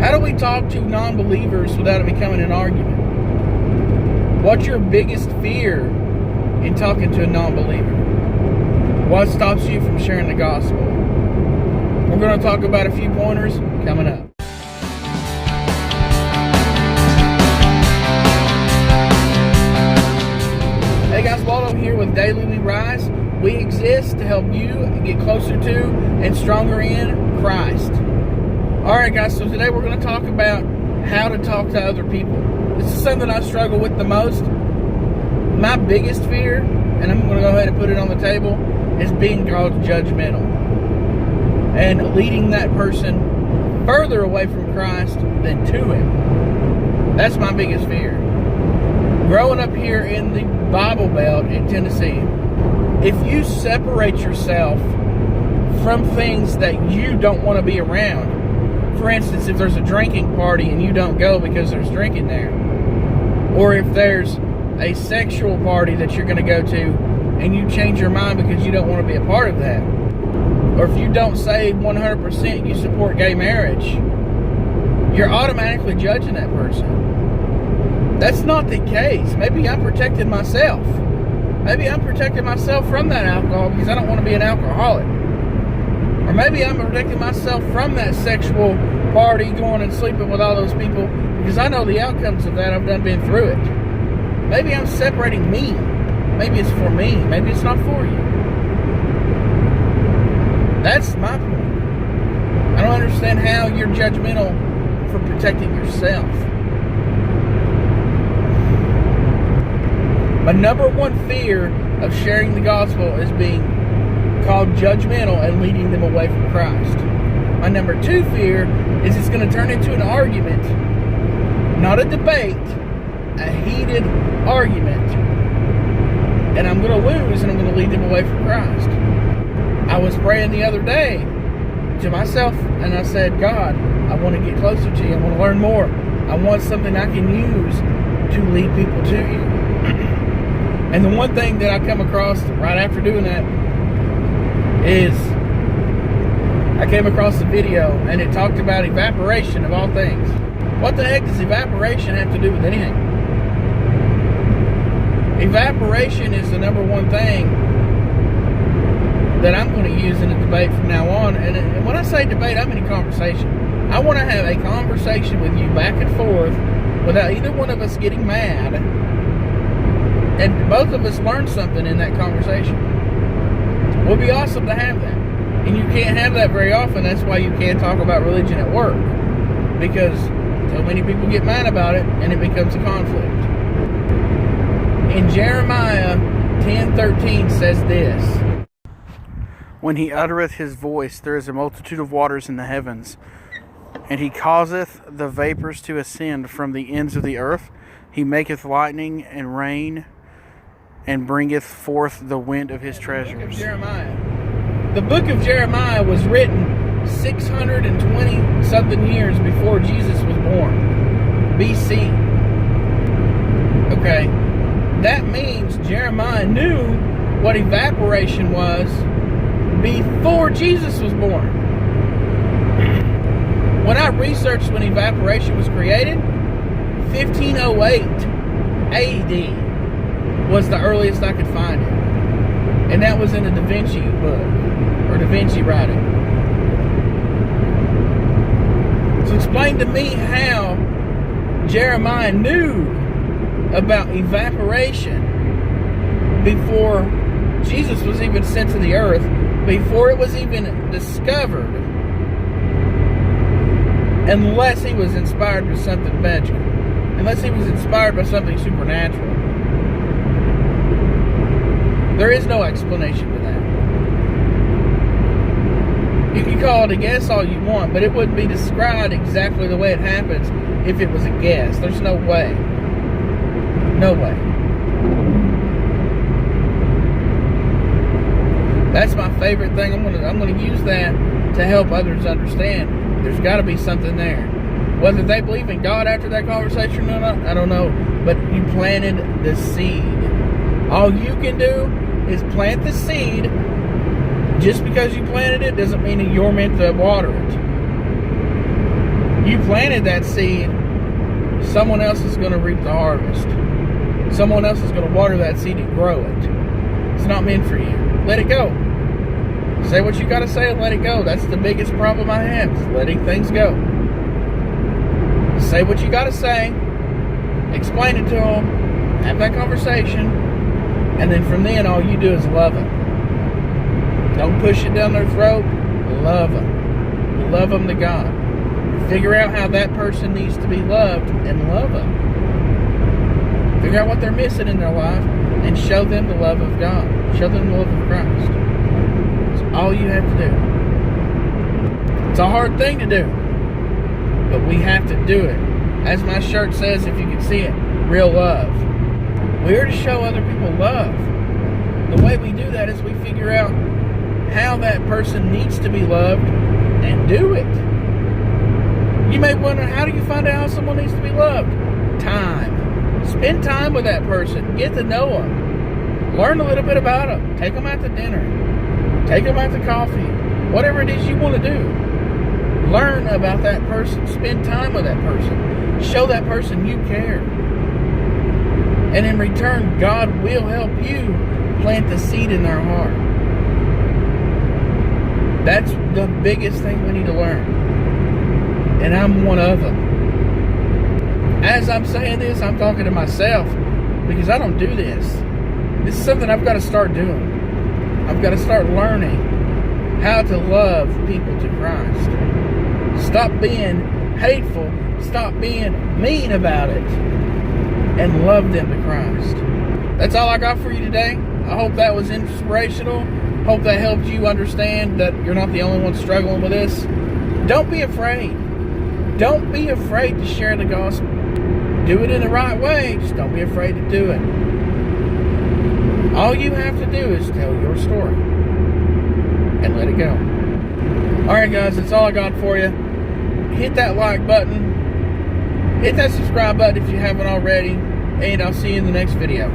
How do we talk to non-believers without it becoming an argument? What's your biggest fear in talking to a non-believer? What stops you from sharing the gospel? We're going to talk about a few pointers coming up. Hey guys, Waldo here with Daily We Rise. We exist to help you get closer to and stronger in Christ. Alright guys, so today we're going to talk about how to talk to other people. This is something I struggle with the most. My biggest fear, and I'm going to go ahead and put it on the table, is being called judgmental. And leading that person further away from Christ than to Him. That's my biggest fear. Growing up here in the Bible Belt in Tennessee, if you separate yourself from things that you don't want to be around, for instance, if there's a drinking party and you don't go because there's drinking there, or if there's a sexual party that you're going to go to and you change your mind because you don't want to be a part of that, or if you don't say 100% you support gay marriage, you're automatically judging that person. That's not the case. Maybe I'm protecting myself. Maybe I'm protecting myself from that alcohol because I don't want to be an alcoholic. Or maybe I'm protecting myself from that sexual party, going and sleeping with all those people, because I know the outcomes of that. I've been through it. Maybe I'm separating me. Maybe it's for me. Maybe it's not for you. That's my point. I don't understand how you're judgmental for protecting yourself. My number one fear of sharing the gospel is being called judgmental and leading them away from Christ. My number two fear is it's going to turn into an argument, not a debate, a heated argument, and I'm going to lose and I'm going to lead them away from Christ. I was praying the other day to myself and I said, God, I want to get closer to you. I want to learn more. I want something I can use to lead people to you. And the one thing that I come across right after doing that is I came across a video and it talked about evaporation of all things. What the heck does evaporation have to do with anything? Evaporation is the number one thing that I'm going to use in a debate from now on. And when I say debate, I mean a conversation. I want to have a conversation with you back and forth without either one of us getting mad, and both of us learn something in that conversation. It would be awesome to have that. And you can't have that very often. That's why you can't talk about religion at work. Because so many people get mad about it and it becomes a conflict. In Jeremiah 10:13 says this: When he uttereth his voice, there is a multitude of waters in the heavens, and he causeth the vapors to ascend from the ends of the earth. He maketh lightning and rain, and bringeth forth the wind of his treasures. The book of Jeremiah was written 620 something years before Jesus was born, BC. Okay, that means Jeremiah knew what evaporation was before Jesus was born. When I researched when evaporation was created, 1508 AD was the earliest I could find it. And that was in a Da Vinci book, or Da Vinci writing. So explain to me how Jeremiah knew about evaporation before Jesus was even sent to the earth, before it was even discovered, unless he was inspired by something magical, unless he was inspired by something supernatural. There is no explanation for that. You can call it a guess all you want, but it wouldn't be described exactly the way it happens if it was a guess. There's no way. No way. That's my favorite thing. I'm gonna use that to help others understand. There's got to be something there. Whether they believe in God after that conversation or not, I don't know. But you planted the seed. All you can do is plant the seed. Just because you planted it doesn't mean that you're meant to water it. You planted that seed. Someone else is going to reap the harvest. Someone else is going to water that seed and grow it. It's not meant for you. Let it go. Say what you got to say and let it go. That's the biggest problem I have, is letting things go. Say what you got to say. Explain it to them. Have that conversation. And then from then, all you do is love them. Don't push it down their throat. Love them. Love them to God. Figure out how that person needs to be loved and love them. Figure out what they're missing in their life and show them the love of God. Show them the love of Christ. That's all you have to do. It's a hard thing to do, but we have to do it. As my shirt says, if you can see it, real love. We're to show other people love. The way we do that is we figure out how that person needs to be loved and do it. You may wonder, how do you find out how someone needs to be loved? Time. Spend time with that person. Get to know them. Learn a little bit about them. Take them out to dinner. Take them out to coffee. Whatever it is you want to do. Learn about that person. Spend time with that person. Show that person you care. And in return, God will help you plant the seed in their heart. That's the biggest thing we need to learn. And I'm one of them. As I'm saying this, I'm talking to myself, because I don't do this. This is something I've got to start doing. I've got to start learning how to love people to Christ. Stop being hateful. Stop being mean about it. And love them to Christ. That's all I got for you today. I hope that was inspirational. Hope that helped you understand that you're not the only one struggling with this. Don't be afraid. Don't be afraid to share the gospel. Do it in the right way. Just don't be afraid to do it. All you have to do is tell your story and let it go. Alright guys, that's all I got for you. Hit that like button. Hit that subscribe button if you haven't already. And I'll see you in the next video.